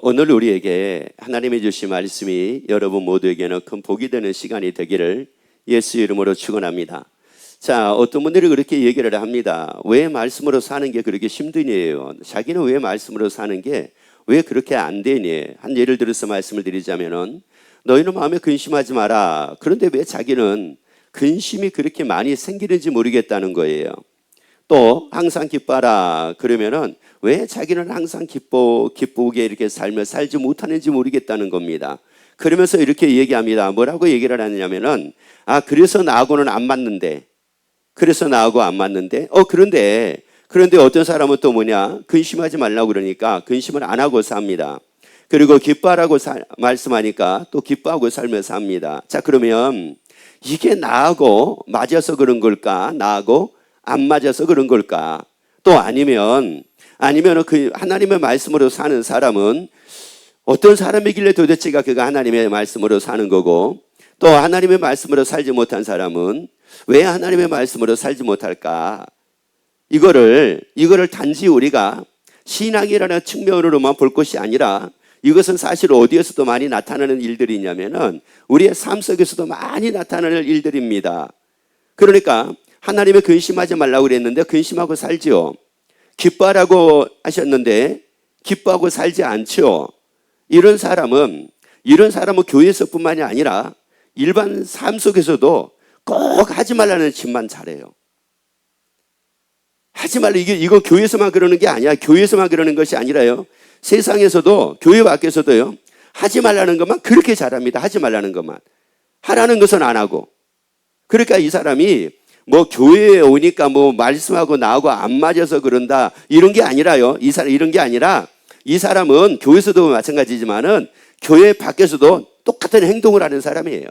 오늘 우리에게 하나님이 주신 말씀이 여러분 모두에게는 큰 복이 되는 시간이 되기를 예수 이름으로 축원합니다. 자, 어떤 분들이 그렇게 얘기를 합니다. 왜 말씀으로 사는 게 그렇게 힘드니요? 자기는 왜 말씀으로 사는 게 왜 그렇게 안 되니? 한 예를 들어서 말씀을 드리자면은 너희는 마음에 근심하지 마라. 그런데 왜 자기는 근심이 그렇게 많이 생기는지 모르겠다는 거예요. 또 항상 기뻐하라. 그러면은 왜 자기는 항상 기쁘게 이렇게 살지 못하는지 모르겠다는 겁니다. 그러면서 이렇게 얘기합니다. 뭐라고 얘기를 하느냐면은 그래서 나하고는 안 맞는데. 그래서 나하고 안 맞는데. 그런데 어떤 사람은 또 뭐냐? 근심하지 말라고 그러니까 근심을 안 하고 삽니다. 그리고 기뻐하라고 말씀하니까 또 기뻐하고 살면서 삽니다. 자, 그러면 이게 나하고 맞아서 그런 걸까? 나하고 안 맞아서 그런 걸까? 또 아니면 그 하나님의 말씀으로 사는 사람은 어떤 사람이길래 도대체가 그가 하나님의 말씀으로 사는 거고, 또 하나님의 말씀으로 살지 못한 사람은 왜 하나님의 말씀으로 살지 못할까? 이거를 단지 우리가 신앙이라는 측면으로만 볼 것이 아니라 이것은 사실 어디에서도 많이 나타나는 일들이냐면은 우리의 삶 속에서도 많이 나타나는 일들입니다. 그러니까 하나님의 근심하지 말라고 그랬는데 근심하고 살지요. 기뻐하라고 하셨는데 기뻐하고 살지 않죠. 이런 사람은 교회에서뿐만이 아니라 일반 삶 속에서도 꼭 하지 말라는 짓만 잘해요. 하지 말라. 이거 교회에서만 그러는 게 아니야. 교회에서만 그러는 것이 아니라요. 세상에서도, 교회 밖에서도요. 하지 말라는 것만 그렇게 잘합니다. 하지 말라는 것만. 하라는 것은 안 하고. 그러니까 이 사람이 교회에 오니까 말씀하고 나하고 안 맞아서 그런다. 이런 게 아니라요. 이런 게 아니라 이 사람은 교회에서도 마찬가지지만은 교회 밖에서도 똑같은 행동을 하는 사람이에요.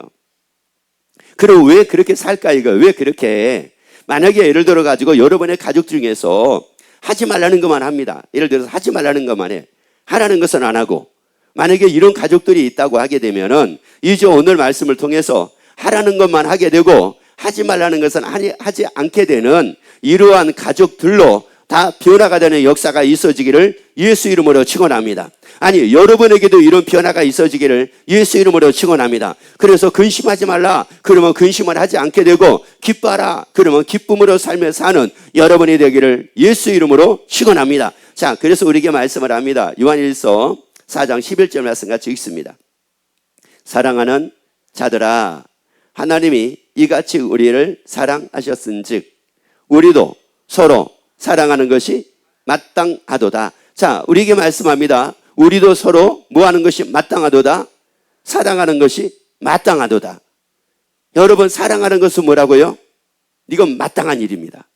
그럼 왜 그렇게 살까 이거? 왜 그렇게? 만약에 예를 들어 가지고 여러분의 가족 중에서 하지 말라는 것만 합니다. 예를 들어서 하지 말라는 것만 해. 하라는 것은 안 하고. 만약에 이런 가족들이 있다고 하게 되면은 이제 오늘 말씀을 통해서 하라는 것만 하게 되고 하지 말라는 것은 하지 않게 되는 이러한 가족들로 다 변화가 되는 역사가 있어지기를 예수 이름으로 축원합니다. 아니, 여러분에게도 이런 변화가 있어지기를 예수 이름으로 축원합니다. 그래서 근심하지 말라. 그러면 근심을 하지 않게 되고 기뻐하라. 그러면 기쁨으로 살며 사는 여러분이 되기를 예수 이름으로 축원합니다. 자, 그래서 우리에게 말씀을 합니다. 요한일서 4장 11절 말씀 같이 읽습니다. 사랑하는 자들아, 하나님이 이같이 우리를 사랑하셨은즉 우리도 서로 사랑하는 것이 마땅하도다. 자, 우리에게 말씀합니다. 우리도 서로 뭐하는 것이 마땅하도다? 사랑하는 것이 마땅하도다. 여러분, 사랑하는 것은 뭐라고요? 이건 마땅한 일입니다.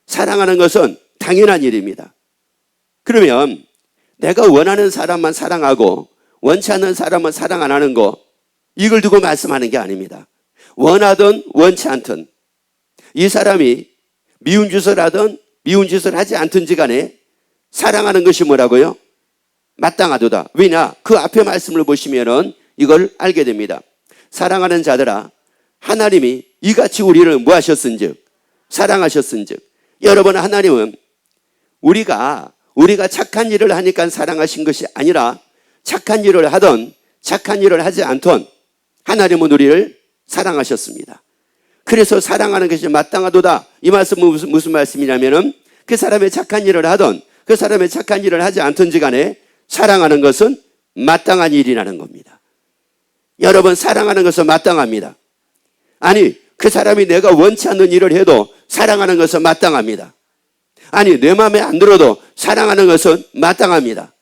사랑하는 것은 당연한 일입니다. 그러면 내가 원하는 사람만 사랑하고 원치 않는 사람은 사랑 안 하는 거, 이걸 두고 말씀하는 게 아닙니다. 원하든 원치 않든 이 사람이 미운 짓을 하든 미운 짓을 하지 않든지 간에 사랑하는 것이 뭐라고요? 마땅하도다. 왜냐? 그 앞에 말씀을 보시면은 이걸 알게 됩니다. 사랑하는 자들아, 하나님이 이같이 우리를 뭐 하셨은즉? 사랑하셨은즉. 여러분, 하나님은 우리가 착한 일을 하니까 사랑하신 것이 아니라 착한 일을 하던 착한 일을 하지 않던 하나님은 우리를 사랑하셨습니다. 그래서 사랑하는 것이 마땅하도다. 이 말씀은 무슨 말씀이냐면은 그 사람의 착한 일을 하던 그 사람의 착한 일을 하지 않든지 간에 사랑하는 것은 마땅한 일이라는 겁니다. 여러분, 사랑하는 것은 마땅합니다. 아니, 그 사람이 내가 원치 않는 일을 해도 사랑하는 것은 마땅합니다. 아니, 내 마음에 안 들어도 사랑하는 것은 마땅합니다.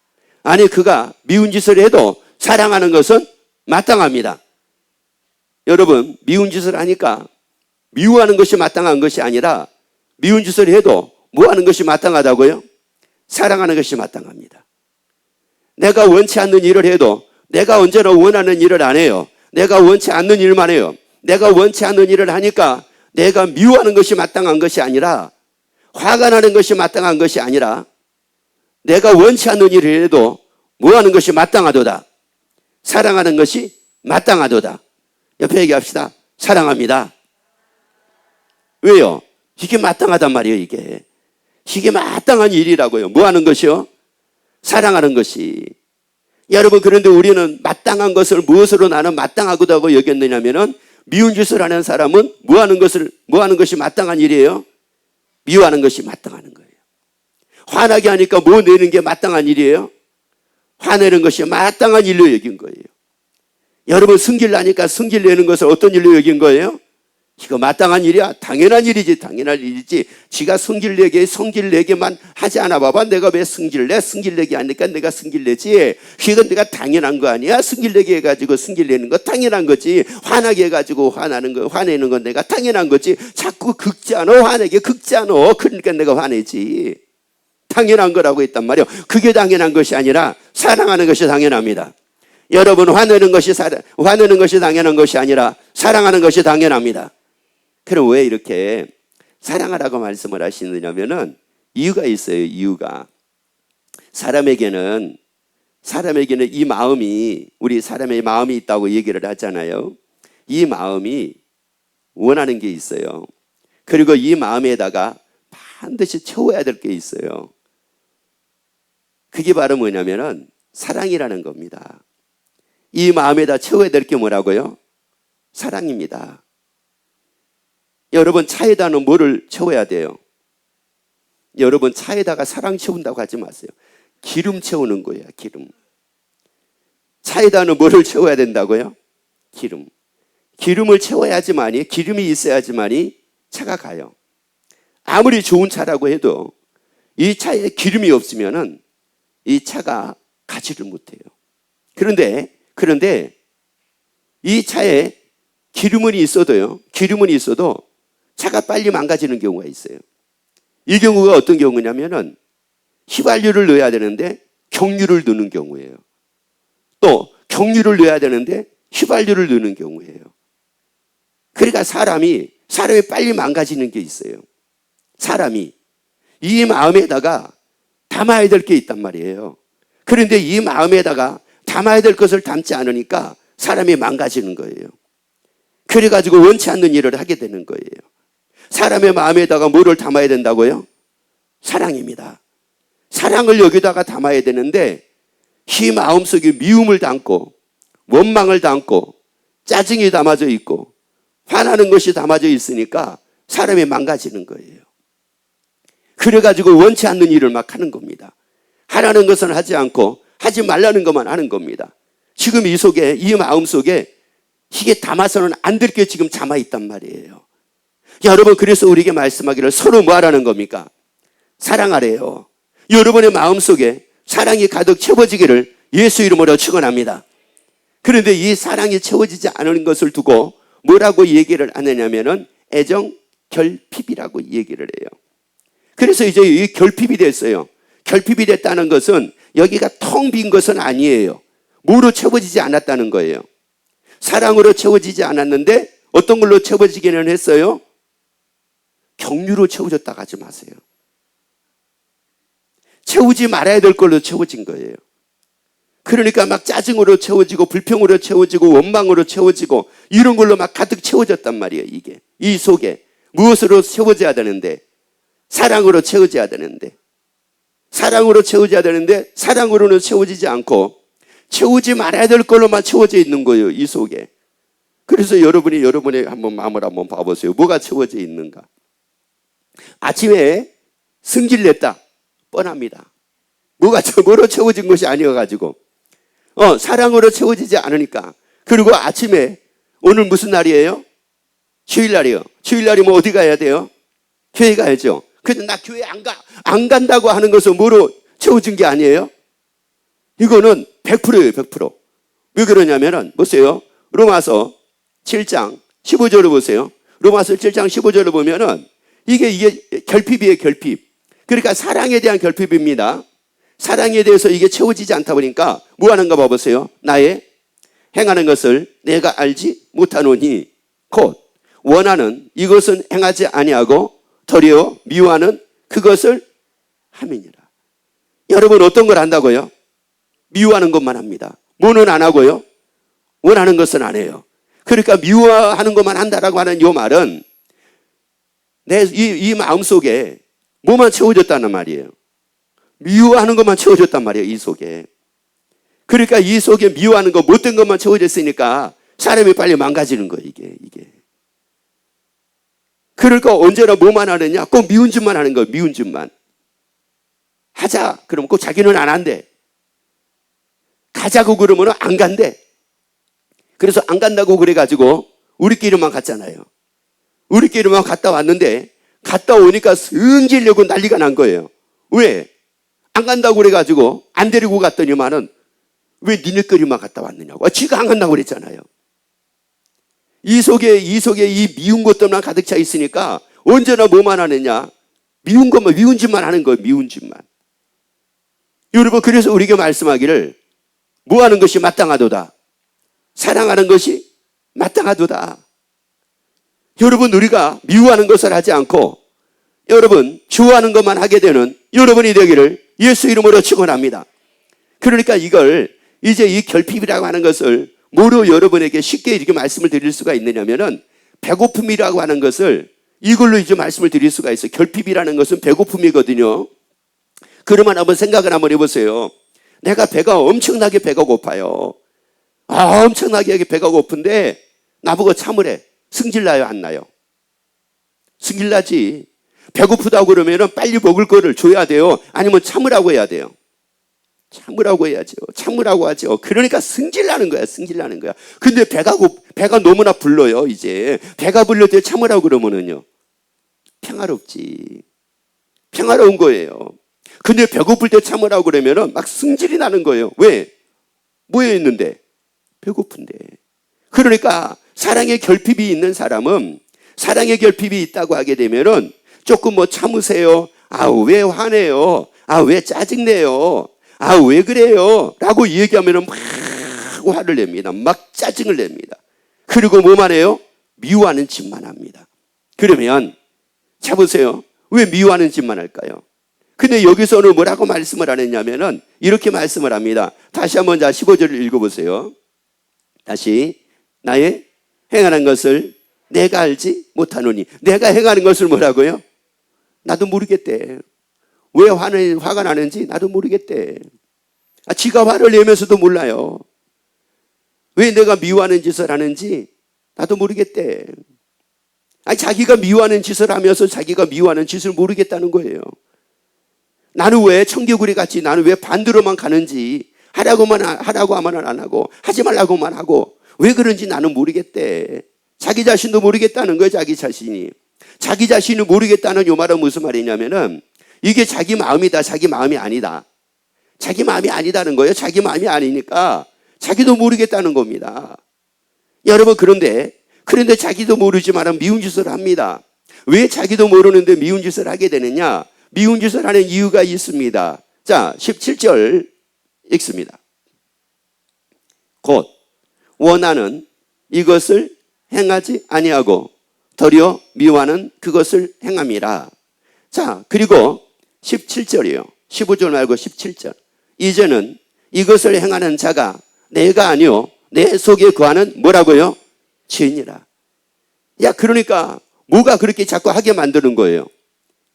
아니, 그가 미운 짓을 해도 사랑하는 것은 마땅합니다. 여러분, 미운 짓을 하니까 미워하는 것이 마땅한 것이 아니라 미운 짓을 해도 뭐 하는 것이 마땅하다고요? 사랑하는 것이 마땅합니다. 내가 원치 않는 일을 해도 내가 언제나 원하는 일을 안 해요. 내가 원치 않는 일만 해요. 내가 원치 않는 일을 하니까 내가 미워하는 것이 마땅한 것이 아니라 화가 나는 것이 마땅한 것이 아니라 내가 원치 않는 일을 해도 뭐 하는 것이 마땅하도다. 사랑하는 것이 마땅하도다. 옆에 얘기합시다. 사랑합니다. 왜요? 이게 마땅하단 말이에요. 이게 마땅한 일이라고요. 뭐 하는 것이요? 사랑하는 것이. 여러분, 그런데 우리는 마땅한 것을 무엇으로 나는 마땅하다고 여겼느냐면은, 미운 짓을 하는 사람은 뭐 하는 것이 마땅한 일이에요? 미워하는 것이 마땅한 거예요. 화나게 하니까 뭐 내는 게 마땅한 일이에요? 화내는 것이 마땅한 일로 여긴 거예요. 여러분, 승질 나니까 승질 내는 것을 어떤 일로 여긴 거예요? 이거 마땅한 일이야. 당연한 일이지. 당연한 일이지. 지가 승질 내게만 하지 않아 봐봐. 내가 왜 승질 내? 승질 내게 하니까 내가 승질 내지. 이건 내가 당연한 거 아니야? 승질 내게 해가지고 승질 내는 거 당연한 거지. 화나게 해가지고 화내는 건 내가 당연한 거지. 자꾸 긁지 않아. 화내게 긁지 않아. 그러니까 내가 화내지. 당연한 거라고 했단 말이에요. 그게 당연한 것이 아니라 사랑하는 것이 당연합니다. 여러분, 화내는 것이 당연한 것이 아니라 사랑하는 것이 당연합니다. 그럼 왜 이렇게 사랑하라고 말씀을 하시느냐면은 이유가 있어요. 이유가. 사람에게는 이 마음이, 우리 사람의 마음이 있다고 얘기를 하잖아요. 이 마음이 원하는 게 있어요. 그리고 이 마음에다가 반드시 채워야 될 게 있어요. 그게 바로 뭐냐면은 사랑이라는 겁니다. 이 마음에다 채워야 될 게 뭐라고요? 사랑입니다. 여러분, 차에다는 뭐를 채워야 돼요? 여러분, 차에다가 사랑 채운다고 하지 마세요. 기름 채우는 거예요. 기름. 차에다는 뭐를 채워야 된다고요? 기름. 기름을 채워야지만이, 기름이 있어야지만이 차가 가요. 아무리 좋은 차라고 해도 이 차에 기름이 없으면은 이 차가 가지를 못해요. 그런데 이 차에 기름은 있어도 차가 빨리 망가지는 경우가 있어요. 이 경우가 어떤 경우냐면은 휘발유를 넣어야 되는데 경유를 넣는 경우예요. 또 경유를 넣어야 되는데 휘발유를 넣는 경우예요. 그러니까 사람이 빨리 망가지는 게 있어요. 사람이 이 마음에다가 담아야 될 게 있단 말이에요. 그런데 이 마음에다가 담아야 될 것을 담지 않으니까 사람이 망가지는 거예요. 그래가지고 원치 않는 일을 하게 되는 거예요. 사람의 마음에다가 뭐를 담아야 된다고요? 사랑입니다. 사랑을 여기다가 담아야 되는데 이 마음속에 미움을 담고 원망을 담고 짜증이 담아져 있고 화나는 것이 담아져 있으니까 사람이 망가지는 거예요. 그래가지고 원치 않는 일을 막 하는 겁니다. 하라는 것은 하지 않고 하지 말라는 것만 하는 겁니다. 지금 이 마음 속에 이게 담아서는 안 될 게 지금 잠아 있단 말이에요. 여러분, 그래서 우리에게 말씀하기를 서로 뭐 하라는 겁니까? 사랑하래요. 여러분의 마음 속에 사랑이 가득 채워지기를 예수 이름으로 축원합니다. 그런데 이 사랑이 채워지지 않은 것을 두고 뭐라고 얘기를 하느냐면은 애정 결핍이라고 얘기를 해요. 그래서 이제 이 결핍이 됐어요. 결핍이 됐다는 것은 여기가 텅 빈 것은 아니에요. 뭐로 채워지지 않았다는 거예요. 사랑으로 채워지지 않았는데 어떤 걸로 채워지기는 했어요? 경유로 채워졌다고 하지 마세요. 채우지 말아야 될 걸로 채워진 거예요. 그러니까 막 짜증으로 채워지고 불평으로 채워지고 원망으로 채워지고 이런 걸로 막 가득 채워졌단 말이에요. 이게 이 속에 무엇으로 채워져야 되는데 사랑으로 채워져야 되는데 사랑으로는 채워지지 않고 채우지 말아야 될 걸로만 채워져 있는 거예요. 이 속에. 그래서 여러분의 한번 마음을 한번 봐보세요. 뭐가 채워져 있는가? 아침에 승질 냈다. 뻔합니다. 뭐로 채워진 것이 아니어가지고 사랑으로 채워지지 않으니까. 그리고 아침에 오늘 무슨 날이에요? 주일날이요. 주일날이면 어디 가야 돼요? 교회 가야죠. 근데 나 교회 안 간다고 하는 것은 뭐로 채워진 게 아니에요? 이거는 100%예요. 100%. 왜 그러냐면은 보세요. 로마서 7장 15절을 보세요. 로마서 7장 15절을 보면은 이게 결핍이에요. 결핍. 그러니까 사랑에 대한 결핍입니다. 사랑에 대해서 이게 채워지지 않다 보니까 뭐 하는가 봐보세요. 나의 행하는 것을 내가 알지 못하노니 곧 원하는 이것은 행하지 아니하고 도리어 미워하는 그것을 함이니라. 여러분, 어떤 걸 한다고요? 미워하는 것만 합니다. 뭐는 안 하고요? 원하는 것은 안 해요. 그러니까 미워하는 것만 한다라고 하는 이 말은 이 마음속에 뭐만 채워졌다는 말이에요? 미워하는 것만 채워줬단 말이에요, 이 속에. 그러니까 이 속에 미워하는 거, 못된 것만 채워졌으니까 사람이 빨리 망가지는 거예요, 이게. 그러니까 언제나 뭐만 하느냐? 꼭 미운 짓만 하는 거예요, 미운 짓만. 하자. 그러면 꼭 자기는 안 한대. 가자고 그러면 안 간대. 그래서 안 간다고 그래가지고 우리끼리만 갔잖아요. 우리끼리만 갔다 왔는데 갔다 오니까 승질내고 난리가 난 거예요. 왜? 안 간다고 그래가지고 안 데리고 갔더니만은 왜 니네끼리만 갔다 왔느냐고. 지가 안 간다고 그랬잖아요. 이 속에 이 미운 것들만 가득 차 있으니까 언제나 뭐만 하느냐? 미운 것만, 미운 짓만 하는 거예요, 미운 짓만. 여러분, 그래서 우리에게 말씀하기를 뭐 하는 것이 마땅하도다. 사랑하는 것이 마땅하도다. 여러분, 우리가 미워하는 것을 하지 않고 여러분, 좋아하는 것만 하게 되는 여러분이 되기를 예수 이름으로 축원합니다. 그러니까 이걸 이제 이 결핍이라고 하는 것을 뭐로 여러분에게 쉽게 이렇게 말씀을 드릴 수가 있느냐면은 배고픔이라고 하는 것을 이걸로 이제 말씀을 드릴 수가 있어요. 결핍이라는 것은 배고픔이거든요. 그러면 한번 생각을 한번 해보세요. 내가 엄청나게 배가 고파요. 엄청나게 배가 고픈데 나보고 참으래. 승질나요, 안 나요? 승질나지. 배고프다고 그러면은 빨리 먹을 거를 줘야 돼요? 아니면 참으라고 해야 돼요? 참으라고 해야죠. 참으라고 하죠. 그러니까 승질나는 거야, 승질나는 거야. 근데 배가 너무나 불러요, 이제. 배가 불릴 때 참으라고 그러면은요. 평화롭지. 평화로운 거예요. 근데 배고플 때 참으라고 그러면은 막 승질이 나는 거예요. 왜? 뭐에 있는데? 배고픈데. 그러니까 사랑의 결핍이 있는 사람은 사랑의 결핍이 있다고 하게 되면은 조금 뭐 참으세요. 왜 화내요? 왜 짜증내요? 왜 그래요? 라고 얘기하면은 막 화를 냅니다. 막 짜증을 냅니다. 그리고 뭐만 해요? 미워하는 짓만 합니다. 그러면 자 보세요. 왜 미워하는 짓만 할까요? 근데 여기서는 뭐라고 말씀을 안 했냐면은 이렇게 말씀을 합니다. 다시 한번 15절을 읽어보세요. 다시 나의 행하는 것을 내가 알지 못하노니. 내가 행하는 것을 뭐라고요? 나도 모르겠대. 왜 화가 나는지 나도 모르겠대. 지가 화를 내면서도 몰라요. 왜 내가 미워하는 짓을 하는지 나도 모르겠대. 자기가 미워하는 짓을 하면서 자기가 미워하는 짓을 모르겠다는 거예요. 나는 왜 청개구리 같이 나는 왜 반대로만 가는지 하라고 하면 안 하고 하지 말라고만 하고 왜 그런지 나는 모르겠대. 자기 자신도 모르겠다는 거예요. 자기 자신이. 자기 자신을 모르겠다는 요 말은 무슨 말이냐면은 이게 자기 마음이다. 자기 마음이 아니다. 자기 마음이 아니다는 거예요. 자기 마음이 아니니까 자기도 모르겠다는 겁니다. 여러분 그런데 자기도 모르지만 미운 짓을 합니다. 왜 자기도 모르는데 미운 짓을 하게 되느냐? 미운 짓을 하는 이유가 있습니다. 자, 17절 읽습니다. 곧 원하는 이것을 행하지 아니하고 도리어 미워하는 그것을 행함이라. 자, 그리고 17절이요. 15절 말고 17절. 이제는 이것을 행하는 자가 내가 아니요 내 속에 거하는 뭐라고요? 죄인이라. 그러니까 뭐가 그렇게 자꾸 하게 만드는 거예요?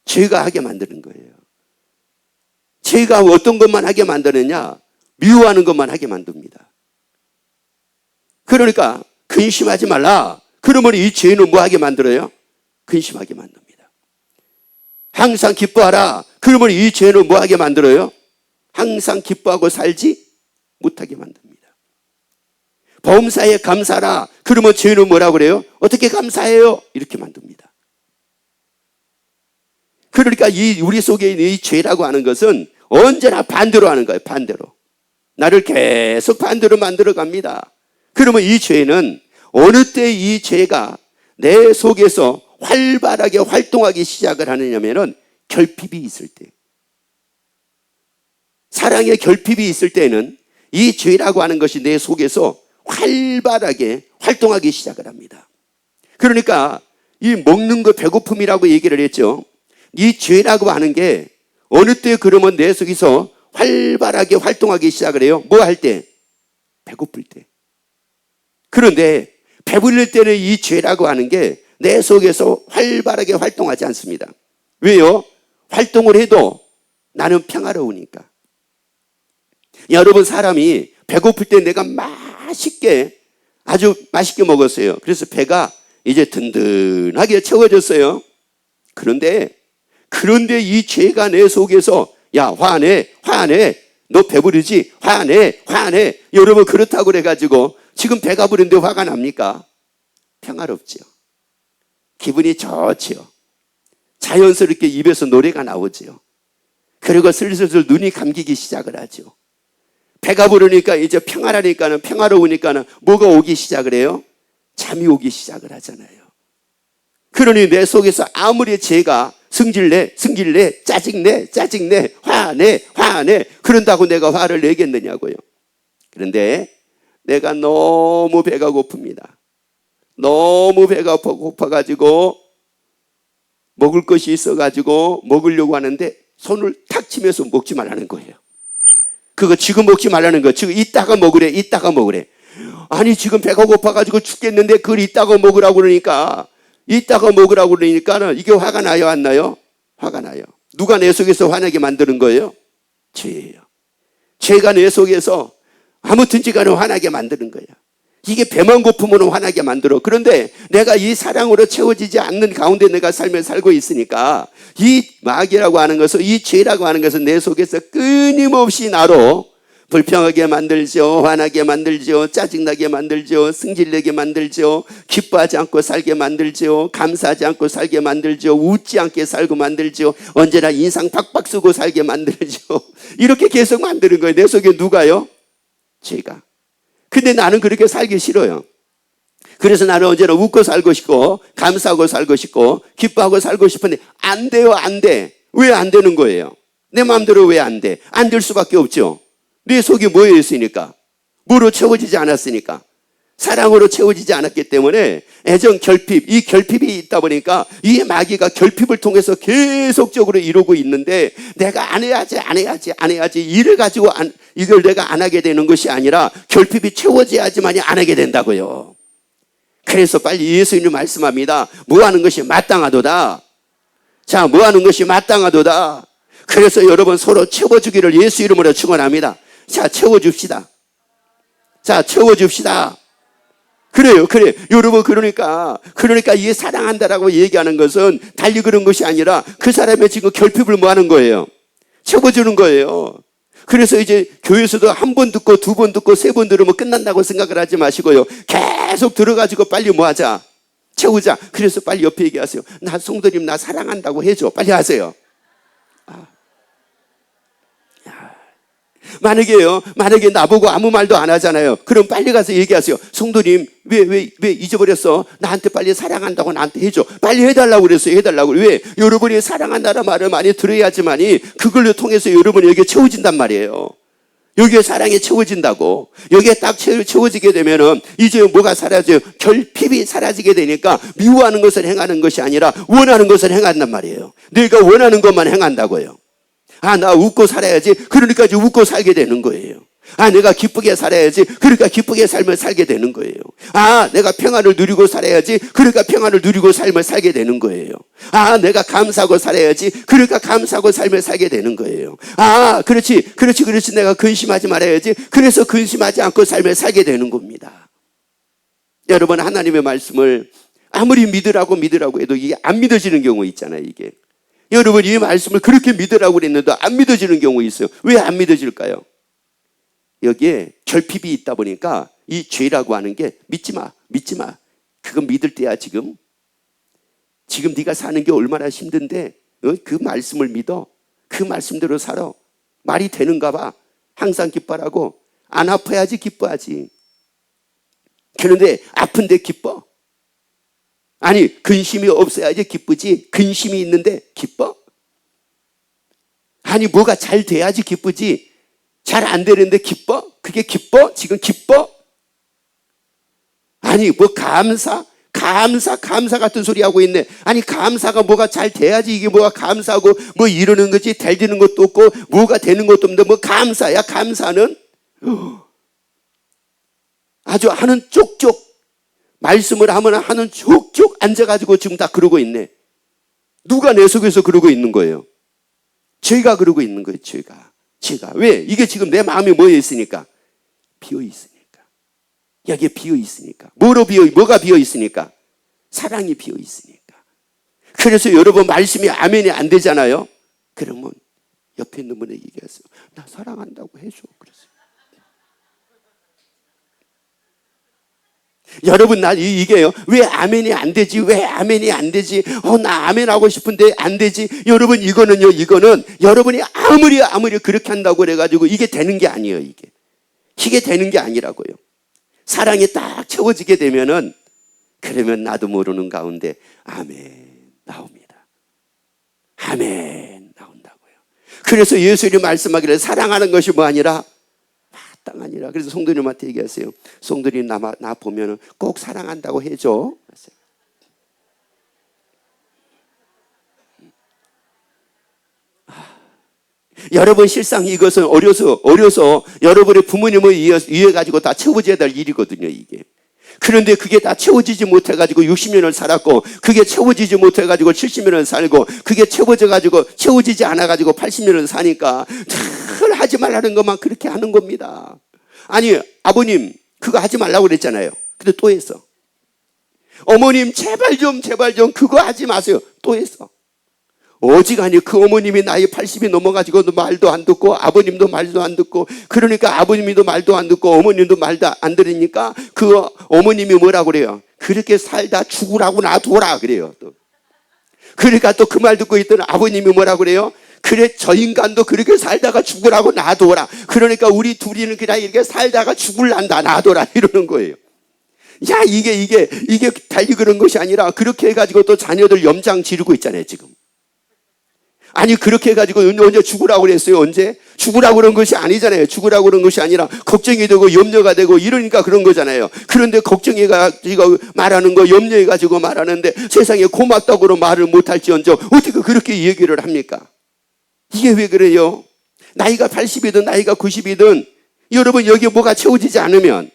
죄가 하게 만드는 거예요. 죄가 어떤 것만 하게 만드느냐? 미워하는 것만 하게 만듭니다. 그러니까 근심하지 말라. 그러면 이 죄는 뭐 하게 만들어요? 근심하게 만듭니다. 항상 기뻐하라. 그러면 이 죄는 뭐 하게 만들어요? 항상 기뻐하고 살지 못하게 만듭니다. 범사에 감사하라. 그러면 죄는 뭐라고 그래요? 어떻게 감사해요? 이렇게 만듭니다. 그러니까 우리 속에 있는 이 죄라고 하는 것은 언제나 반대로 하는 거예요. 반대로. 나를 계속 반대로 만들어 갑니다. 그러면 이 죄는 어느 때 이 죄가 내 속에서 활발하게 활동하기 시작을 하느냐면은 결핍이 있을 때. 사랑의 결핍이 있을 때는 이 죄라고 하는 것이 내 속에서 활발하게 활동하기 시작을 합니다. 그러니까 이 먹는 거 배고픔이라고 얘기를 했죠. 이 죄라고 하는 게 어느 때 그러면 내 속에서 활발하게 활동하기 시작을 해요? 뭐 할 때? 배고플 때. 그런데 배불릴 때는 이 죄라고 하는 게 내 속에서 활발하게 활동하지 않습니다. 왜요? 활동을 해도 나는 평화로우니까. 여러분, 사람이 배고플 때 내가 맛있게, 아주 맛있게 먹었어요. 그래서 배가 이제 든든하게 채워졌어요. 그런데 이 죄가 내 속에서 야, 화내. 너 배부르지? 화내. 여러분, 그렇다고 그래가지고 지금 배가 부른데 화가 납니까? 평화롭지요. 기분이 좋지요. 자연스럽게 입에서 노래가 나오지요. 그리고 슬슬 눈이 감기기 시작을 하죠. 배가 부르니까 이제 평화로우니까는 뭐가 오기 시작을 해요? 잠이 오기 시작을 하잖아요. 그러니 내 속에서 아무리 죄가 승질내, 짜증내, 화내. 그런다고 내가 화를 내겠느냐고요. 그런데 내가 너무 배가 고픕니다. 너무 배가 고파가지고 먹을 것이 있어가지고 먹으려고 하는데 손을 탁 치면서 먹지 말라는 거예요. 그거 지금 먹지 말라는 거. 지금 이따가 먹으래. 아니, 지금 배가 고파가지고 죽겠는데 그걸 이따가 먹으라고 그러니까는 이게 화가 나요, 안 나요? 화가 나요. 누가 내 속에서 화나게 만드는 거예요? 죄예요. 죄가 내 속에서 아무튼지 간에 화나게 만드는 거예요. 이게 배만 고프면 화나게 만들어. 그런데 내가 이 사랑으로 채워지지 않는 가운데 내가 삶을 살고 있으니까 이 마귀라고 하는 것은, 이 죄라고 하는 것은 내 속에서 끊임없이 나로 불평하게 만들죠, 화나게 만들죠, 짜증나게 만들죠, 승질내게 만들죠, 기뻐하지 않고 살게 만들죠, 감사하지 않고 살게 만들죠, 웃지 않게 살고 만들죠, 언제나 인상 팍팍 쓰고 살게 만들죠. 이렇게 계속 만드는 거예요. 내 속에 누가요? 죄가. 근데 나는 그렇게 살기 싫어요. 그래서 나는 언제나 웃고 살고 싶고 감사하고 살고 싶고 기뻐하고 살고 싶은데 안 돼요. 안 돼. 왜 안 되는 거예요? 내 마음대로 왜 안 돼? 안 될 수밖에 없죠. 내 속이 뭐에 있으니까? 뭐로 채워지지 않았으니까? 사랑으로 채워지지 않았기 때문에 애정, 결핍, 이 결핍이 있다 보니까 이 마귀가 결핍을 통해서 계속적으로 이루고 있는데 내가 안 해야지 일을 가지고 이걸 내가 안 하게 되는 것이 아니라 결핍이 채워져야지만이 안 하게 된다고요. 그래서 빨리 예수님이 말씀합니다. 뭐 하는 것이 마땅하도다. 자, 뭐 하는 것이 마땅하도다. 그래서 여러분 서로 채워주기를 예수 이름으로 축원합니다. 자, 채워줍시다. 그래요. 여러분, 그러니까 이 사랑한다라고 얘기하는 것은 달리 그런 것이 아니라 그 사람의 지금 결핍을 뭐 하는 거예요? 채워주는 거예요. 그래서 이제 교회에서도 한 번 듣고 두 번 듣고 세 번 들으면 끝난다고 생각을 하지 마시고요. 계속 들어가지고 빨리 뭐 하자? 채우자. 그래서 빨리 옆에 얘기하세요. 나 성도님 나 사랑한다고 해줘. 빨리 하세요. 만약에 나보고 아무 말도 안 하잖아요. 그럼 빨리 가서 얘기하세요. 성도님, 왜 잊어버렸어? 나한테 빨리 사랑한다고 나한테 해줘. 빨리 해달라고 그랬어요. 왜? 여러분이 사랑한다는 말을 많이 들어야지만이 그걸로 통해서 여러분에게 채워진단 말이에요. 여기에 사랑이 채워진다고. 여기에 딱 채워지게 되면은 이제 뭐가 사라져요? 결핍이 사라지게 되니까 미워하는 것을 행하는 것이 아니라 원하는 것을 행한단 말이에요. 내가 원하는 것만 행한다고요. 나 웃고 살아야지. 그러니까 이제 웃고 살게 되는 거예요. 내가 기쁘게 살아야지. 그러니까 기쁘게 삶을 살게 되는 거예요. 내가 평안을 누리고 살아야지. 그러니까 평안을 누리고 삶을 살게 되는 거예요. 내가 감사하고 살아야지. 그러니까 감사하고 삶을 살게 되는 거예요. 그렇지. 내가 근심하지 말아야지. 그래서 근심하지 않고 삶을 살게 되는 겁니다. 여러분, 하나님의 말씀을 아무리 믿으라고 해도 이게 안 믿어지는 경우 있잖아요, 이게. 여러분, 이 말씀을 그렇게 믿으라고 그랬는데 안 믿어지는 경우 있어요. 왜 안 믿어질까요? 여기에 결핍이 있다 보니까 이 죄라고 하는 게 믿지 마. 그거 믿을 때야 지금 네가 사는 게 얼마나 힘든데 그 말씀을 믿어. 그 말씀대로 살아. 말이 되는가 봐. 항상 기뻐라고. 안 아파야지 기뻐하지. 그런데 아픈데 기뻐? 근심이 없어야지 기쁘지. 근심이 있는데 기뻐? 뭐가 잘 돼야지 기쁘지. 잘 안 되는데 기뻐? 그게 기뻐? 지금 기뻐? 뭐 감사 같은 소리 하고 있네. 감사가 뭐가 잘 돼야지 이게 뭐가 감사하고 뭐 이러는 거지. 될 되는 것도 없고 뭐가 되는 것도 없는데 뭐 감사야. 감사는 아주 하는 쪽쪽 말씀을 하는 쭉 앉아가지고 지금 다 그러고 있네. 누가 내 속에서 그러고 있는 거예요? 죄가 그러고 있는 거예요. 죄가. 왜? 이게 지금 내 마음이 뭐에 있으니까? 비어 있으니까. 여기에 비어 있으니까. 뭐가 비어 있으니까? 사랑이 비어 있으니까. 그래서 여러분 말씀이 아멘이 안 되잖아요. 그러면 옆에 있는 분에게 얘기하세요. 나 사랑한다고 해줘. 그랬어요. 여러분, 이게요. 왜 아멘이 안 되지? 왜 아멘이 안 되지? 나 아멘하고 싶은데 안 되지? 여러분, 이거는 여러분이 아무리 그렇게 한다고 그래가지고 이게 되는 게 아니에요, 이게 되는 게 아니라고요. 사랑이 딱 채워지게 되면은, 그러면 나도 모르는 가운데 아멘 나옵니다. 아멘 나온다고요. 그래서 예수님이 말씀하기를 사랑하는 것이 뭐 아니라 마땅 아니라. 그래서 성도님한테 얘기하세요. 성도님 나 보면은 꼭 사랑한다고 해줘. 여러분 실상 이것은 어려서 여러분의 부모님을 위해 가지고 다 채워져야 될 일이거든요, 이게. 그런데 그게 다 채워지지 못해가지고 60년을 살았고, 그게 채워지지 못해가지고 70년을 살고, 그게 채워지지 않아가지고 80년을 사니까 늘 하지 말라는 것만 그렇게 하는 겁니다. 아니, 아버님, 그거 하지 말라고 그랬잖아요. 근데 또 했어. 어머님, 제발 좀 그거 하지 마세요. 또 했어. 어지간히 그 어머님이 나이 80이 넘어가지고도 말도 안 듣고, 아버님도 말도 안 듣고, 그러니까 아버님도 말도 안 듣고 어머님도 말도 안 들으니까 그 어머님이 뭐라고 그래요? 그렇게 살다 죽으라고 놔둬라 그래요. 또. 그러니까 또 그 말 듣고 있던 아버님이 뭐라고 그래요? 그래, 저 인간도 그렇게 살다가 죽으라고 놔둬라. 그러니까 우리 둘이는 그냥 이렇게 살다가 죽을란다, 놔둬라 이러는 거예요. 야, 이게 달리 그런 것이 아니라 그렇게 해가지고 또 자녀들 염장 지르고 있잖아요, 지금. 아니, 그렇게 해가지고 언제 죽으라고 그랬어요? 언제? 죽으라고 그런 것이 아니잖아요. 죽으라고 그런 것이 아니라 걱정이 되고 염려가 되고 이러니까 그런 거잖아요. 그런데 걱정해가지고 말하는 거, 염려해가지고 말하는데 세상에 고맙다고 말을 못할지언정 어떻게 그렇게 얘기를 합니까? 이게 왜 그래요? 나이가 80이든 나이가 90이든 여러분 여기에 뭐가 채워지지 않으면,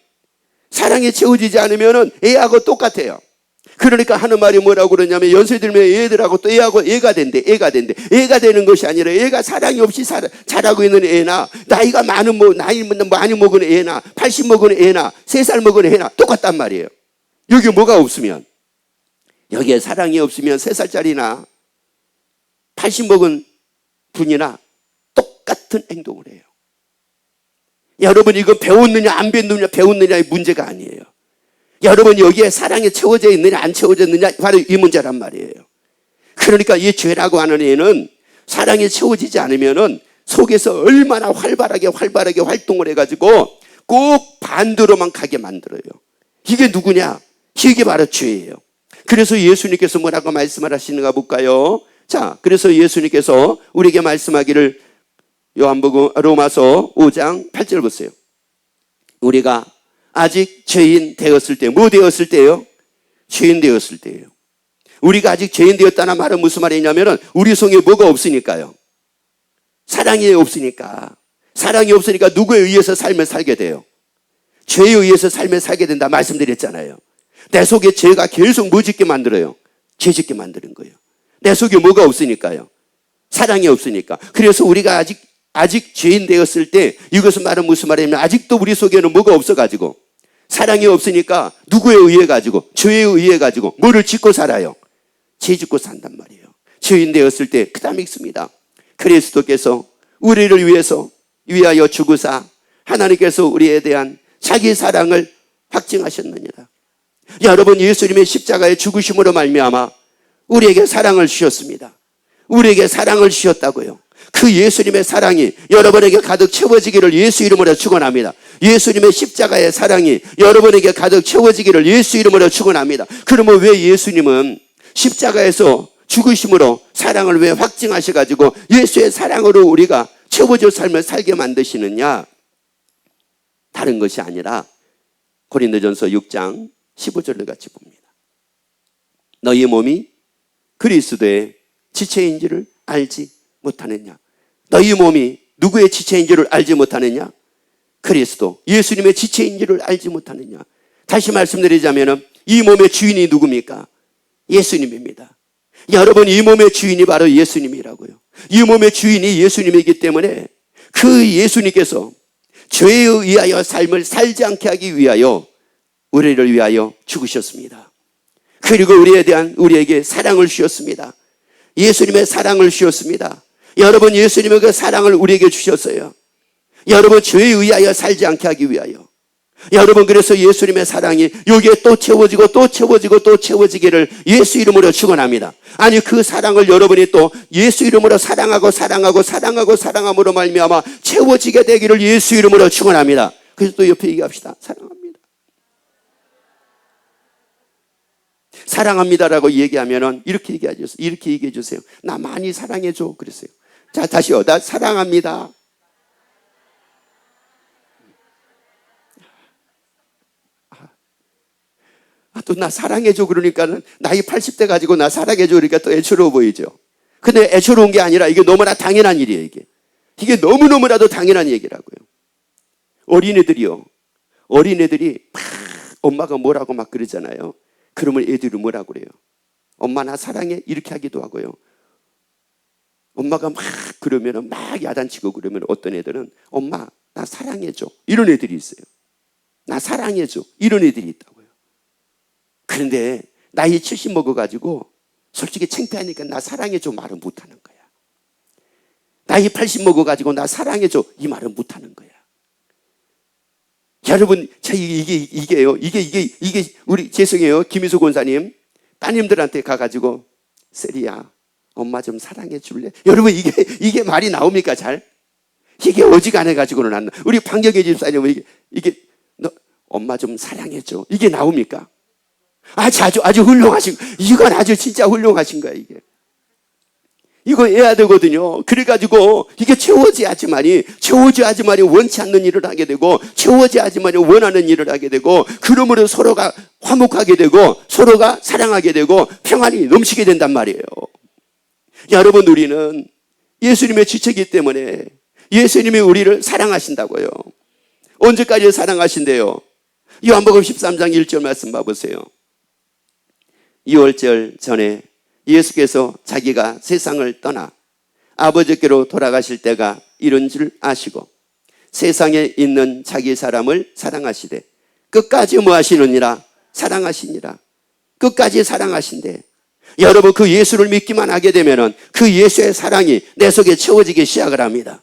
사랑이 채워지지 않으면 애하고 똑같아요. 그러니까 하는 말이 뭐라고 그러냐면, 연세 들면 애들하고 또 애가 된대. 애가 되는 것이 아니라 애가 사랑이 없이 자라고 있는 애나, 나이 많이 먹은 애나, 80 먹은 애나, 3살 먹은 애나 똑같단 말이에요. 여기 뭐가 없으면, 여기에 사랑이 없으면 3살짜리나 80 먹은 분이나 똑같은 행동을 해요. 여러분, 이거 배웠느냐 안 배웠느냐의 문제가 아니에요. 여러분, 여기에 사랑이 채워져 있느냐 안 채워졌느냐, 바로 이 문제란 말이에요. 그러니까 이 죄라고 하는 애는 사랑이 채워지지 않으면은 속에서 얼마나 활발하게 활동을 해가지고 꼭 반대로만 가게 만들어요. 이게 누구냐? 이게 바로 죄예요. 그래서 예수님께서 뭐라고 말씀을 하시는가 볼까요? 자, 그래서 예수님께서 우리에게 말씀하기를, 요한복음 로마서 5장 8절 보세요. 우리가 아직 죄인 되었을 때, 뭐 되었을 때요? 죄인 되었을 때예요. 우리가 아직 죄인 되었다는 말은 무슨 말이냐면은 우리 속에 뭐가 없으니까요. 사랑이 없으니까. 사랑이 없으니까 누구에 의해서 삶을 살게 돼요? 죄에 의해서 삶을 살게 된다 말씀드렸잖아요. 내 속에 죄가 계속 뭐 짓게 만들어요? 죄 짓게 만드는 거예요. 내 속에 뭐가 없으니까요. 사랑이 없으니까. 그래서 우리가 아직 죄인 되었을 때, 이것은 말은 무슨 말이냐면 아직도 우리 속에는 뭐가 없어가지고, 사랑이 없으니까 누구에 의해 가지고, 죄에 의해 가지고 뭐를 짓고 살아요? 죄 짓고 산단 말이에요. 죄인 되었을 때 그 다음에 있습니다. 그리스도께서 우리를 위하여 죽으사 하나님께서 우리에 대한 자기 사랑을 확증하셨느니라. 여러분, 예수님의 십자가의 죽으심으로 말미암아 우리에게 사랑을 주셨습니다. 우리에게 사랑을 주셨다고요. 그 예수님의 사랑이 여러분에게 가득 채워지기를 예수 이름으로 축원합니다. 예수님의 십자가의 사랑이 여러분에게 가득 채워지기를 예수 이름으로 축원합니다. 그러면 왜 예수님은 십자가에서 죽으심으로 사랑을 왜 확증하셔가지고 예수의 사랑으로 우리가 채워질 삶을 살게 만드시느냐? 다른 것이 아니라 고린도전서 6장 15절을 같이 봅니다. 너희 몸이 그리스도의 지체인지를 알지 못하느냐? 너희 몸이 누구의 지체인지를 알지 못하느냐? 그리스도, 예수님의 지체인지를 알지 못하느냐? 다시 말씀드리자면 이 몸의 주인이 누굽니까? 예수님입니다. 여러분, 이 몸의 주인이 바로 예수님이라고요. 이 몸의 주인이 예수님이기 때문에 그 예수님께서 죄에 의하여 삶을 살지 않게 하기 위하여 우리를 위하여 죽으셨습니다. 그리고 우리에게 사랑을 주셨습니다. 예수님의 사랑을 주셨습니다. 여러분, 예수님의 그 사랑을 우리에게 주셨어요. 여러분, 죄에 의하여 살지 않게 하기 위하여. 여러분, 그래서 예수님의 사랑이 여기에 또 채워지고 또 채워지고 또 채워지기를 예수 이름으로 축원합니다. 아니, 그 사랑을 여러분이 또 예수 이름으로 사랑함으로 말미암아 채워지게 되기를 예수 이름으로 축원합니다. 그래서 또 옆에 얘기합시다. 사랑합니다. 사랑합니다라고 얘기하면은 이렇게 얘기해 주세요. 나 많이 사랑해 줘. 그랬어요. 자, 다시요. 나 사랑합니다. 또 나 사랑해줘 그러니까는 나이 80대 가지고 나 사랑해줘 그러니까 또 애처로워 보이죠. 근데 애처로운 게 아니라 이게 너무나 당연한 일이에요. 이게 너무너무나도 당연한 얘기라고요. 어린애들이 막 엄마가 뭐라고 막 그러잖아요. 그러면 애들이 뭐라고 그래요? 엄마 나 사랑해? 이렇게 하기도 하고요. 엄마가 막 그러면은 막 야단치고 그러면 어떤 애들은 엄마 나 사랑해줘 이런 애들이 있어요. 나 사랑해줘 이런 애들이 있다고요. 그런데 나이 70 먹어가지고 솔직히 창피하니까 나 사랑해줘 말은 못하는 거야. 나이 80 먹어가지고 나 사랑해줘 이 말은 못하는 거야. 여러분, 이게요. 우리 죄송해요. 김희수 권사님 따님들한테 가가지고 세리야 엄마 좀 사랑해 줄래? 여러분, 이게 말이 나옵니까 잘? 이게 어지간해 가지고는 안 나. 우리 방경혜 집사님은 이게 너 엄마 좀 사랑해 줘 이게 나옵니까? 아주 훌륭하신, 이건 아주 진짜 훌륭하신 거야, 이게. 이거 해야 되거든요. 그래가지고, 이게 채워져야지만이 원치 않는 일을 하게 되고, 채워져야지만이 원하는 일을 하게 되고, 그러므로 서로가 화목하게 되고, 서로가 사랑하게 되고, 평안이 넘치게 된단 말이에요. 여러분, 우리는 예수님의 지체이기 때문에 예수님이 우리를 사랑하신다고요. 언제까지 사랑하신대요? 요한복음 13장 1절 말씀 봐보세요. 6월절 전에 예수께서 자기가 세상을 떠나 아버지께로 돌아가실 때가 이른 줄 아시고 세상에 있는 자기 사람을 사랑하시되 끝까지 뭐 하시느니라? 사랑하시니라. 끝까지 사랑하신대. 여러분, 그 예수를 믿기만 하게 되면은 그 예수의 사랑이 내 속에 채워지기 시작을 합니다.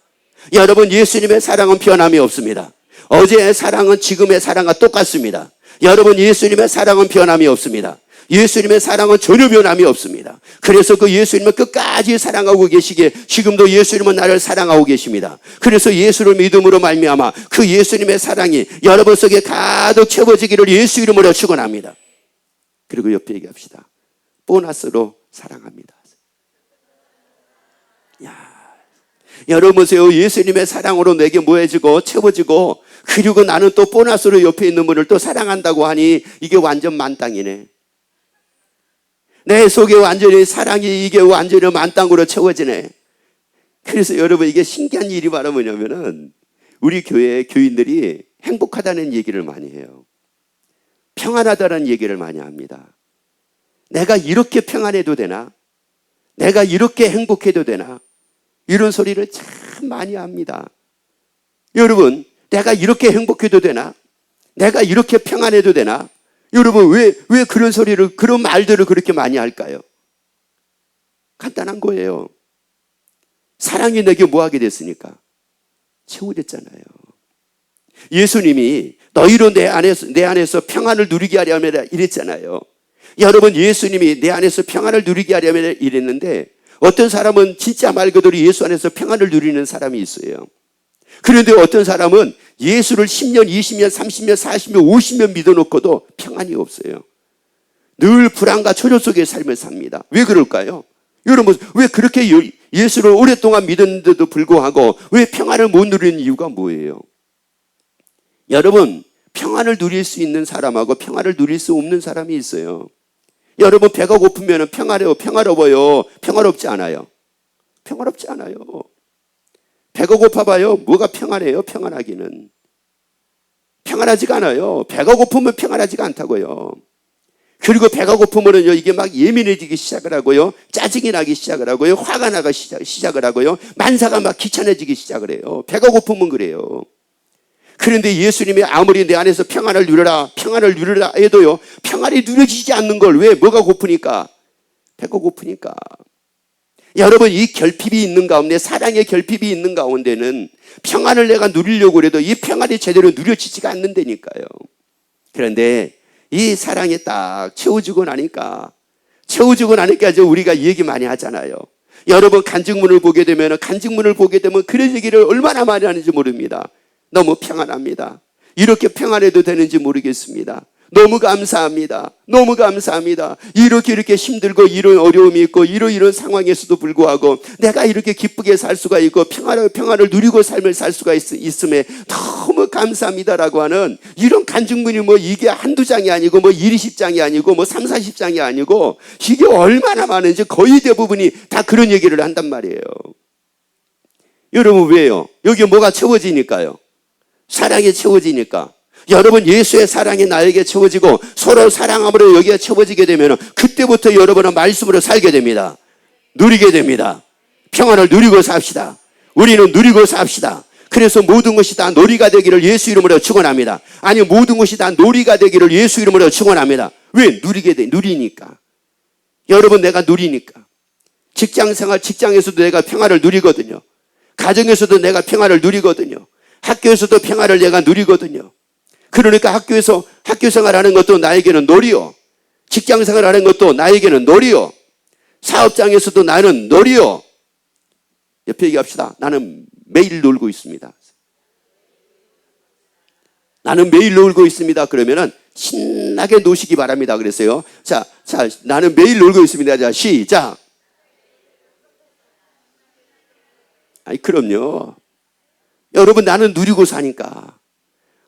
여러분, 예수님의 사랑은 변함이 없습니다. 어제의 사랑은 지금의 사랑과 똑같습니다. 여러분, 예수님의 사랑은 변함이 없습니다. 예수님의 사랑은 전혀 변함이 없습니다. 그래서 그 예수님은 끝까지 사랑하고 계시기에 지금도 예수님은 나를 사랑하고 계십니다. 그래서 예수를 믿음으로 말미암아 그 예수님의 사랑이 여러분 속에 가득 채워지기를 예수 이름으로 축원합니다. 그리고 옆에 얘기합시다. 보너스로 사랑합니다. 여러분 보세요. 예수님의 사랑으로 내게 뭐해지고 채워지고 그리고 나는 또 보너스로 옆에 있는 분을 또 사랑한다고 하니 이게 완전 만땅이네. 내 속에 완전히 사랑이 이게 완전히 만땅으로 채워지네. 그래서 여러분 이게 신기한 일이 바로 뭐냐면은 우리 교회 교인들이 행복하다는 얘기를 많이 해요. 평안하다는 얘기를 많이 합니다. 내가 이렇게 평안해도 되나? 내가 이렇게 행복해도 되나? 이런 소리를 참 많이 합니다. 여러분, 내가 이렇게 행복해도 되나? 내가 이렇게 평안해도 되나? 여러분, 왜 그런 소리를, 그런 말들을 그렇게 많이 할까요? 간단한 거예요. 사랑이 내게 뭐 하게 됐으니까? 채워졌잖아요. 예수님이 너희로 내 안에서 평안을 누리게 하려면 이랬잖아요. 여러분, 예수님이 내 안에서 평안을 누리게 하려면 이랬는데 어떤 사람은 진짜 말 그대로 예수 안에서 평안을 누리는 사람이 있어요. 그런데 어떤 사람은 예수를 10년, 20년, 30년, 40년, 50년 믿어놓고도 평안이 없어요. 늘 불안과 초조 속의 삶을 삽니다. 왜 그럴까요? 여러분, 왜 그렇게 예수를 오랫동안 믿었는데도 불구하고 왜 평안을 못 누리는 이유가 뭐예요? 여러분, 평안을 누릴 수 있는 사람하고 평안을 누릴 수 없는 사람이 있어요. 여러분, 배가 고프면 평화로워요? 평화롭지 않아요? 평화롭지 않아요. 배가 고파봐요. 뭐가 평안해요? 평안하기는. 평안하지가 않아요. 배가 고프면 평안하지가 않다고요. 그리고 배가 고프면은요, 이게 막 예민해지기 시작을 하고요. 짜증이 나기 시작을 하고요. 화가 나기 시작을 하고요. 만사가 막 귀찮아지기 시작을 해요. 배가 고프면 그래요. 그런데 예수님이 아무리 내 안에서 평안을 누려라 해도요, 평안이 누려지지 않는 걸. 왜? 뭐가 고프니까? 배가 고프니까. 여러분, 이 결핍이 있는 가운데, 사랑의 결핍이 있는 가운데는 평안을 내가 누리려고 해도 이 평안이 제대로 누려지지가 않는다니까요. 그런데 이 사랑이 딱 채워지고 나니까 이제 우리가 얘기 많이 하잖아요. 여러분, 간증문을 보게 되면 그런 얘기를 얼마나 많이 하는지 모릅니다. 너무 평안합니다. 이렇게 평안해도 되는지 모르겠습니다. 너무 감사합니다. 너무 감사합니다. 이렇게 힘들고 이런 어려움이 있고 이런 상황에서도 불구하고 내가 이렇게 기쁘게 살 수가 있고 평안을 누리고 삶을 살 수가 있음에 너무 감사합니다라고 하는 이런 간증문이 뭐 이게 한두 장이 아니고 뭐 20장이 아니고 뭐 3, 40장이 아니고 이게 얼마나 많은지 거의 대부분이 다 그런 얘기를 한단 말이에요. 여러분, 왜요? 여기 뭐가 채워지니까요. 사랑이 채워지니까. 여러분, 예수의 사랑이 나에게 채워지고 서로 사랑함으로 여기가 채워지게 되면 그때부터 여러분은 말씀으로 살게 됩니다. 누리게 됩니다. 평안을 누리고 삽시다. 우리는 누리고 삽시다. 그래서 모든 것이 다 놀이가 되기를 예수 이름으로 축원합니다. 아니, 모든 것이 다 놀이가 되기를 예수 이름으로 축원합니다. 왜? 누리니까. 여러분, 내가 누리니까. 직장생활, 직장에서도 내가 평안을 누리거든요. 가정에서도 내가 평안을 누리거든요. 학교에서도 평안을 내가 누리거든요. 그러니까 학교 생활하는 것도 나에게는 놀이요. 직장 생활하는 것도 나에게는 놀이요. 사업장에서도 나는 놀이요. 옆에 얘기합시다. 나는 매일 놀고 있습니다. 나는 매일 놀고 있습니다. 그러면은 신나게 노시기 바랍니다. 그랬어요. 자, 나는 매일 놀고 있습니다. 자, 시작. 아니, 그럼요. 여러분, 나는 누리고 사니까.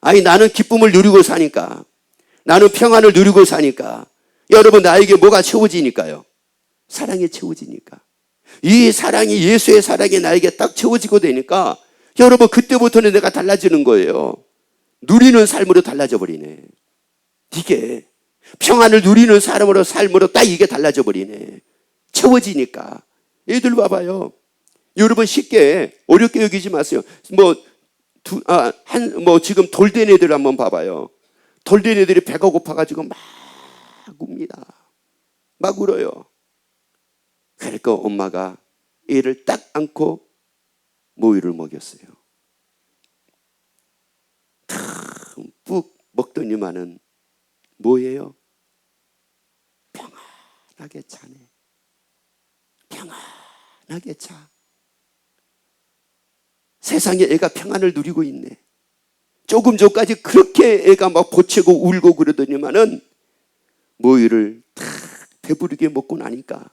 아니, 나는 기쁨을 누리고 사니까. 나는 평안을 누리고 사니까. 여러분, 나에게 뭐가 채워지니까요? 사랑이 채워지니까. 이 사랑이, 예수의 사랑이 나에게 딱 채워지고 되니까 여러분, 그때부터는 내가 달라지는 거예요. 누리는 삶으로 달라져 버리네. 이게 평안을 누리는 삶으로 딱 이게 달라져 버리네. 채워지니까. 얘들 봐봐요. 여러분, 쉽게 어렵게 여기지 마세요. 지금 돌된 애들 한번 봐봐요. 돌된 애들이 배가 고파가지고 막 웁니다. 막 울어요. 그러니까 엄마가 애를 딱 안고 모유를 먹였어요. 듬뿍 먹더니만은 뭐예요? 평안하게 자네. 평안하게 자. 세상에 애가 평안을 누리고 있네. 조금 전까지 그렇게 애가 막 보채고 울고 그러더니만은 모유를 탁 배부르게 먹고 나니까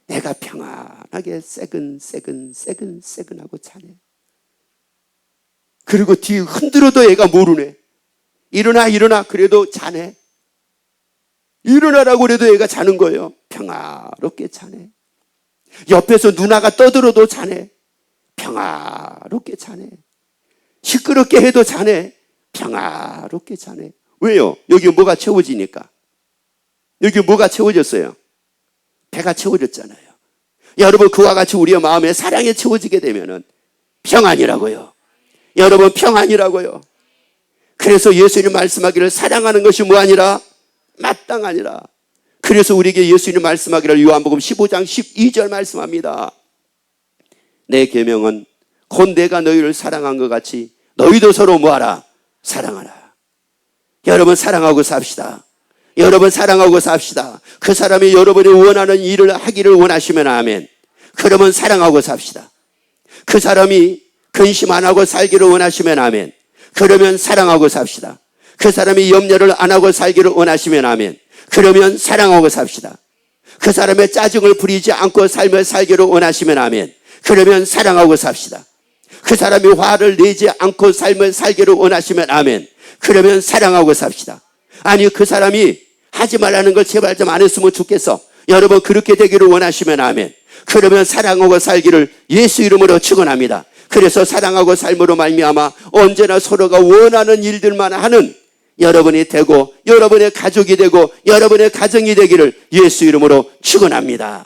애가 평안하게 새근하고 자네. 그리고 뒤에 흔들어도 애가 모르네. 일어나 그래도 자네. 일어나라고 그래도 애가 자는 거예요. 평화롭게 자네. 옆에서 누나가 떠들어도 자네. 평화롭게 자네. 시끄럽게 해도 자네. 평화롭게 자네. 왜요? 여기 뭐가 채워지니까. 여기 뭐가 채워졌어요? 배가 채워졌잖아요. 여러분, 그와 같이 우리의 마음에 사랑이 채워지게 되면은 평안이라고요. 여러분, 평안이라고요. 그래서 예수님 말씀하기를 사랑하는 것이 뭐아니라 마땅하니라. 그래서 우리에게 예수님 말씀하기를 요한복음 15장 12절 말씀합니다. 내 계명은 곧 내가 너희를 사랑한 것 같이 너희도 서로 뭐하라? 사랑하라. 여러분, 사랑하고 삽시다. 여러분, 사랑하고 삽시다. 그 사람이 여러분이 원하는 일을 하기를 원하시면 아멘. 그러면 사랑하고 삽시다. 그 사람이 근심 안 하고 살기를 원하시면 아멘. 그러면 사랑하고 삽시다. 그 사람이 염려를 안 하고 살기를 원하시면 아멘. 그러면 사랑하고 삽시다. 그 사람의 짜증을 부리지 않고 삶을 살기를 원하시면 아멘. 그러면 사랑하고 삽시다. 그 사람이 화를 내지 않고 삶을 살기를 원하시면 아멘. 그러면 사랑하고 삽시다. 아니, 그 사람이 하지 말라는 걸 제발 좀 안 했으면 좋겠어. 여러분, 그렇게 되기를 원하시면 아멘. 그러면 사랑하고 살기를 예수 이름으로 축원합니다. 그래서 사랑하고 삶으로 말미암아 언제나 서로가 원하는 일들만 하는 여러분이 되고 여러분의 가족이 되고 여러분의 가정이 되기를 예수 이름으로 축원합니다.